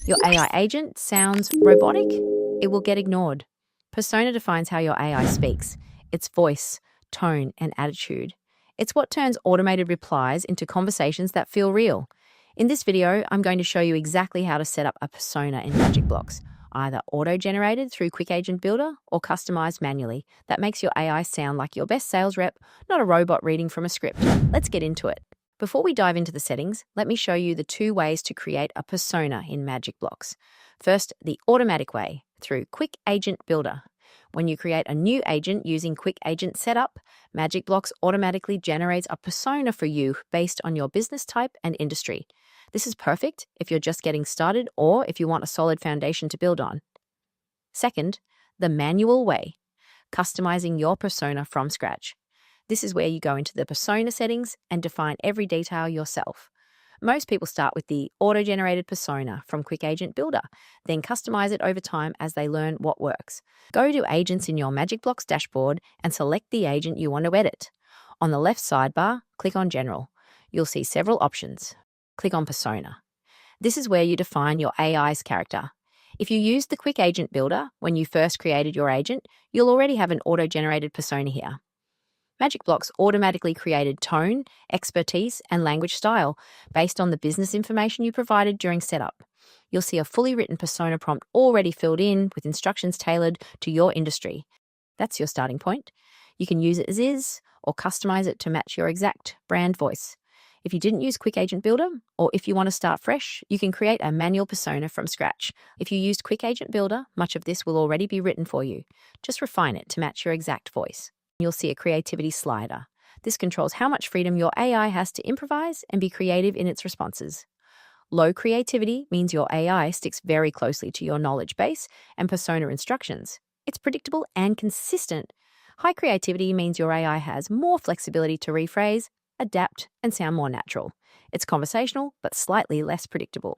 Your AI agent sounds robotic? It will get ignored. Persona defines how your AI speaks, its voice, tone, and attitude. It's what turns automated replies into conversations that feel real. In this video, I'm going to show you exactly how to set up a persona in MagicBlocks, either auto-generated through Quick Agent Builder or customized manually. That makes your AI sound like your best sales rep, not a robot reading from a script. Let's get into it. Before we dive into the settings, let me show you the two ways to create a persona in MagicBlocks. First, the automatic way, through Quick Agent Builder. When you create a new agent using Quick Agent Setup, MagicBlocks automatically generates a persona for you based on your business type and industry. This is perfect if you're just getting started or if you want a solid foundation to build on. Second, the manual way, customizing your persona from scratch. This is where you go into the persona settings and define every detail yourself. Most people start with the auto-generated persona from Quick Agent Builder, then customize it over time as they learn what works. Go to Agents in your MagicBlocks dashboard and select the agent you want to edit. On the left sidebar, click on General. You'll see several options. Click on Persona. This is where you define your AI's character. If you used the Quick Agent Builder when you first created your agent, you'll already have an auto-generated persona here. MagicBlocks automatically created tone, expertise, and language style based on the business information you provided during setup. You'll see a fully written persona prompt already filled in with instructions tailored to your industry. That's your starting point. You can use it as is or customize it to match your exact brand voice. If you didn't use Quick Agent Builder, or if you want to start fresh, you can create a manual persona from scratch. If you used Quick Agent Builder, much of this will already be written for you. Just refine it to match your exact voice. You'll see a creativity slider. This controls how much freedom your AI has to improvise and be creative in its responses. Low creativity means your AI sticks very closely to your knowledge base and persona instructions. It's predictable and consistent. High creativity means your AI has more flexibility to rephrase, adapt, and sound more natural. It's conversational, but slightly less predictable.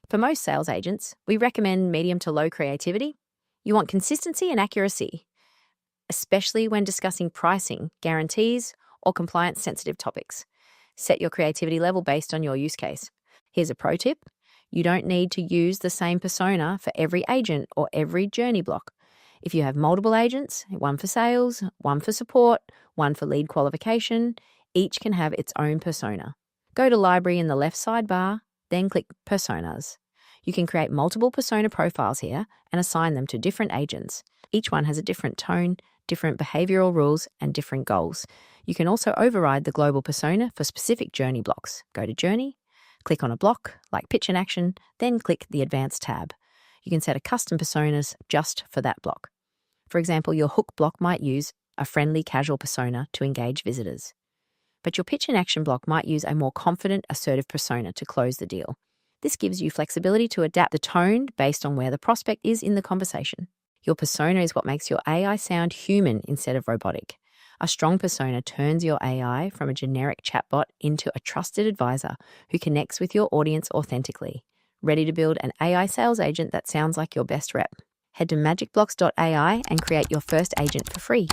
For most sales agents, we recommend medium to low creativity. You want consistency and accuracy, especially when discussing pricing, guarantees, or compliance-sensitive topics. Set your creativity level based on your use case. Here's a pro tip. You don't need to use the same persona for every agent or every journey block. If you have multiple agents, one for sales, one for support, one for lead qualification, each can have its own persona. Go to Library in the left sidebar, then click Personas. You can create multiple persona profiles here and assign them to different agents. Each one has a different tone, different behavioral rules, and different goals. You can also override the global persona for specific journey blocks. Go to Journey, click on a block like Pitch and Action, then click the Advanced tab. You can set a custom personas just for that block. For example, your hook block might use a friendly, casual persona to engage visitors. But your Pitch and Action block might use a more confident, assertive persona to close the deal. This gives you flexibility to adapt the tone based on where the prospect is in the conversation. Your persona is what makes your AI sound human instead of robotic. A strong persona turns your AI from a generic chatbot into a trusted advisor who connects with your audience authentically. Ready to build an AI sales agent that sounds like your best rep? Head to magicblocks.ai and create your first agent for free.